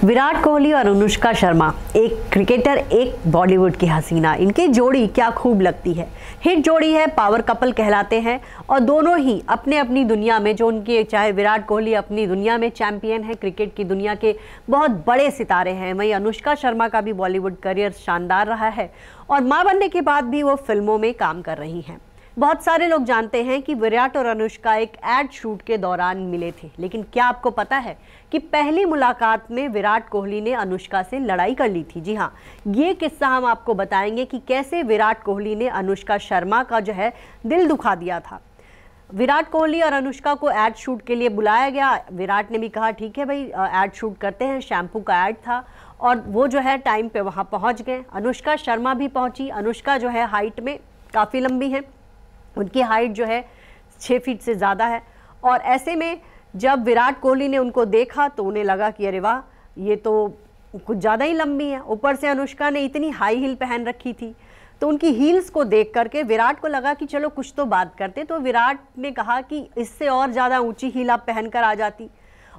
विराट कोहली और अनुष्का शर्मा, एक क्रिकेटर एक बॉलीवुड की हसीना। इनकी जोड़ी क्या खूब लगती है। हिट जोड़ी है, पावर कपल कहलाते हैं और दोनों ही अपने अपनी दुनिया में, जो उनके, चाहे विराट कोहली अपनी दुनिया में चैंपियन है, क्रिकेट की दुनिया के बहुत बड़े सितारे हैं, वहीं अनुष्का शर्मा का भी बॉलीवुड करियर शानदार रहा है और मां बनने के बाद भी वो फिल्मों में काम कर रही हैं। बहुत सारे लोग जानते हैं कि विराट और अनुष्का एक एड शूट के दौरान मिले थे, लेकिन क्या आपको पता है कि पहली मुलाकात में विराट कोहली ने अनुष्का से लड़ाई कर ली थी। जी हाँ, ये किस्सा हम आपको बताएंगे कि कैसे विराट कोहली ने अनुष्का शर्मा का जो है दिल दुखा दिया था। विराट कोहली और अनुष्का को एड शूट के लिए बुलाया गया। विराट ने भी कहा ठीक है भाई, एड शूट करते हैं। शैम्पू का एड था और वो जो है टाइम पे वहाँ पहुँच गए। अनुष्का शर्मा भी पहुँची। अनुष्का जो है हाइट में काफ़ी लंबी है, उनकी हाइट जो है 6 फीट से ज़्यादा है और ऐसे में जब विराट कोहली ने उनको देखा तो उन्हें लगा कि अरे वाह, ये तो कुछ ज़्यादा ही लंबी है। ऊपर से अनुष्का ने इतनी हाई हील पहन रखी थी, तो उनकी हील्स को देख करके विराट को लगा कि चलो कुछ तो बात करते। तो विराट ने कहा कि इससे और ज़्यादा ऊंची हील आप पहन कर आ जाती।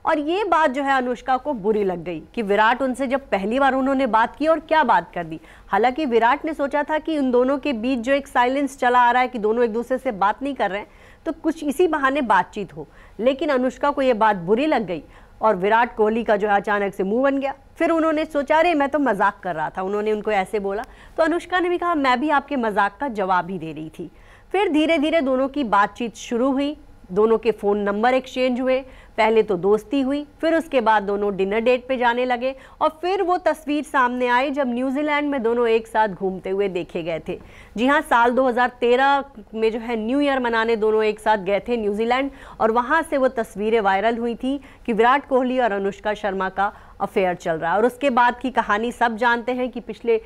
और ये बात जो है अनुष्का को बुरी लग गई कि विराट उनसे जब पहली बार उन्होंने बात की और क्या बात कर दी। हालांकि विराट ने सोचा था कि उन दोनों के बीच जो एक साइलेंस चला आ रहा है कि दोनों एक दूसरे से बात नहीं कर रहे हैं, तो कुछ इसी बहाने बातचीत हो, लेकिन अनुष्का को ये बात बुरी लग गई और विराट कोहली का जो है अचानक से मुंह बन गया। फिर उन्होंने सोचा अरे मैं तो मजाक कर रहा था, उन्होंने उनको ऐसे बोला। तो अनुष्का ने भी कहा मैं भी आपके मजाक का जवाब ही दे रही थी। फिर धीरे धीरे दोनों की बातचीत शुरू हुई, दोनों के फ़ोन नंबर एक्सचेंज हुए। पहले तो दोस्ती हुई, फिर उसके बाद दोनों डिनर डेट पे जाने लगे और फिर वो तस्वीर सामने आई जब न्यूजीलैंड में दोनों एक साथ घूमते हुए देखे गए थे। जी हाँ, साल 2013 में जो है न्यू ईयर मनाने दोनों एक साथ गए थे न्यूजीलैंड और वहाँ से वो तस्वीरें वायरल हुई थी कि विराट कोहली और अनुष्का शर्मा का अफेयर चल रहा है। और उसके बाद की कहानी सब जानते हैं कि पिछले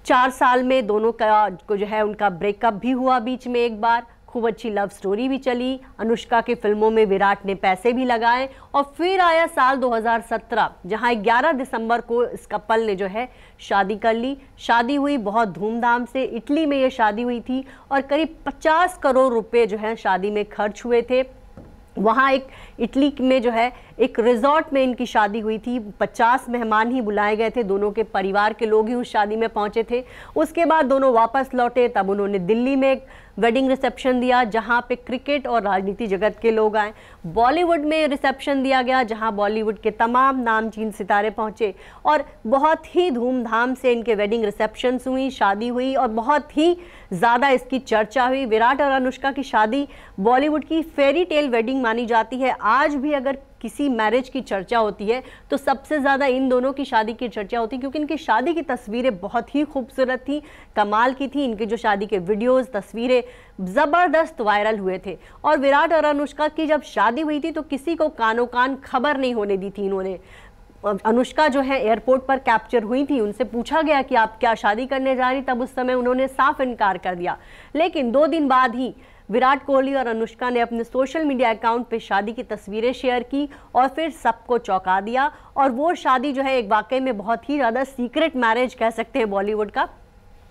4 साल में दोनों का जो है उनका ब्रेकअप भी हुआ बीच में एक बार। खूब अच्छी लव स्टोरी भी चली। अनुष्का के फिल्मों में विराट ने पैसे भी लगाए और फिर आया साल 2017 जहां 11 दिसंबर को इस कपल ने जो है शादी कर ली। शादी हुई बहुत धूमधाम से, इटली में ये शादी हुई थी और करीब 50 करोड़ रुपए जो है शादी में खर्च हुए थे। वहाँ एक इटली में जो है एक रिजॉर्ट में इनकी शादी हुई थी। 50 मेहमान ही बुलाए गए थे, दोनों के परिवार के लोग ही उस शादी में पहुंचे थे। उसके बाद दोनों वापस लौटे, तब उन्होंने दिल्ली में एक वेडिंग रिसेप्शन दिया जहां पे क्रिकेट और राजनीति जगत के लोग आए। बॉलीवुड में रिसेप्शन दिया गया जहां बॉलीवुड के तमाम नामचीन सितारे पहुंचे और बहुत ही धूमधाम से इनके वेडिंग रिसेप्शंस हुई, शादी हुई और बहुत ही ज़्यादा इसकी चर्चा हुई। विराट और अनुष्का की शादी बॉलीवुड की फेरी टेल वेडिंग मानी जाती है। आज भी अगर किसी मैरिज की चर्चा होती है तो सबसे ज़्यादा इन दोनों की शादी की चर्चा होती है, क्योंकि इनकी शादी की तस्वीरें बहुत ही खूबसूरत थी, कमाल की थी। इनके जो शादी के वीडियोस, तस्वीरें ज़बरदस्त वायरल हुए थे। और विराट और अनुष्का की जब शादी हुई थी तो किसी को कानो कान खबर नहीं होने दी थी इन्होंने। अनुष्का जो है एयरपोर्ट पर कैप्चर हुई थी, उनसे पूछा गया कि आप क्या शादी करने जा रही, तब उस समय उन्होंने साफ इनकार कर दिया। लेकिन 2 दिन बाद ही विराट कोहली और अनुष्का ने अपने सोशल मीडिया अकाउंट पे शादी की तस्वीरें शेयर की और फिर सबको चौंका दिया। और वो शादी जो है एक वाकई में बहुत ही ज़्यादा सीक्रेट मैरिज कह सकते हैं बॉलीवुड का।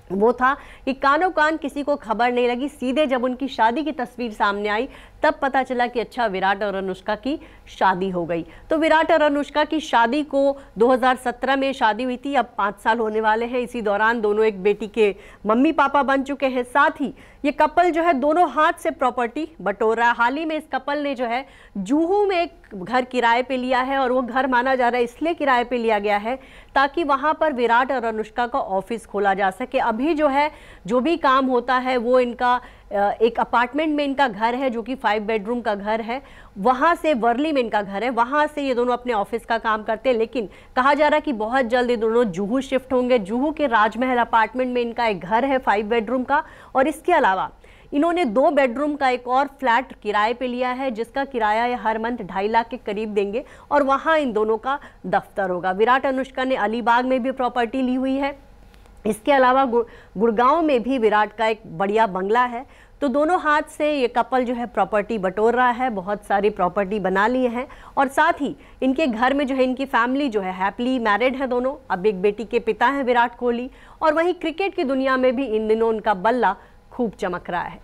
वो था कि कानो कान किसी को खबर नहीं लगी। सीधे जब उनकी शादी की तस्वीर सामने आई तब पता चला कि अच्छा, विराट और अनुष्का की शादी हो गई। तो विराट और अनुष्का की शादी को 2017 में शादी हुई थी, अब 5 साल होने वाले हैं। इसी दौरान दोनों एक बेटी के मम्मी पापा बन चुके हैं। साथ ही ये कपल जो है दोनों हाथ से प्रॉपर्टी बटोर रहा है। हाल ही में इस कपल ने जो है जुहू में एक घर किराए पे लिया है और वो घर माना जा रहा है इसलिए किराए पे लिया गया है ताकि वहाँ पर विराट और अनुष्का का ऑफिस खोला जा सके। अभी जो है जो भी काम होता है वो इनका एक अपार्टमेंट में इनका घर है जो कि 5 बेडरूम का घर है, वहाँ से वर्ली में इनका घर है, वहाँ से ये दोनों अपने ऑफिस का काम करते हैं। लेकिन कहा जा रहा है कि बहुत जल्द ये दोनों जुहू शिफ्ट होंगे। जुहू के राजमहल अपार्टमेंट में इनका एक घर है 5 बेडरूम का और इसके अलावा इन्होंने 2 बेडरूम का एक और फ्लैट किराए पे लिया है जिसका किराया ये हर मंथ 2.5 लाख के करीब देंगे और वहाँ इन दोनों का दफ्तर होगा। विराट अनुष्का ने अलीबाग में भी प्रॉपर्टी ली हुई है। इसके अलावा गुड़गांव में भी विराट का एक बढ़िया बंगला है। तो दोनों हाथ से ये कपल जो है प्रॉपर्टी बटोर रहा है, बहुत सारी प्रॉपर्टी बना लिए हैं और साथ ही इनके घर में जो है इनकी फैमिली जो है हैप्पीली मैरिड है दोनों। अब एक बेटी के पिता हैं विराट कोहली और वहीं क्रिकेट की दुनिया में भी इन दिनों उनका बल्ला खूब चमक रहा है।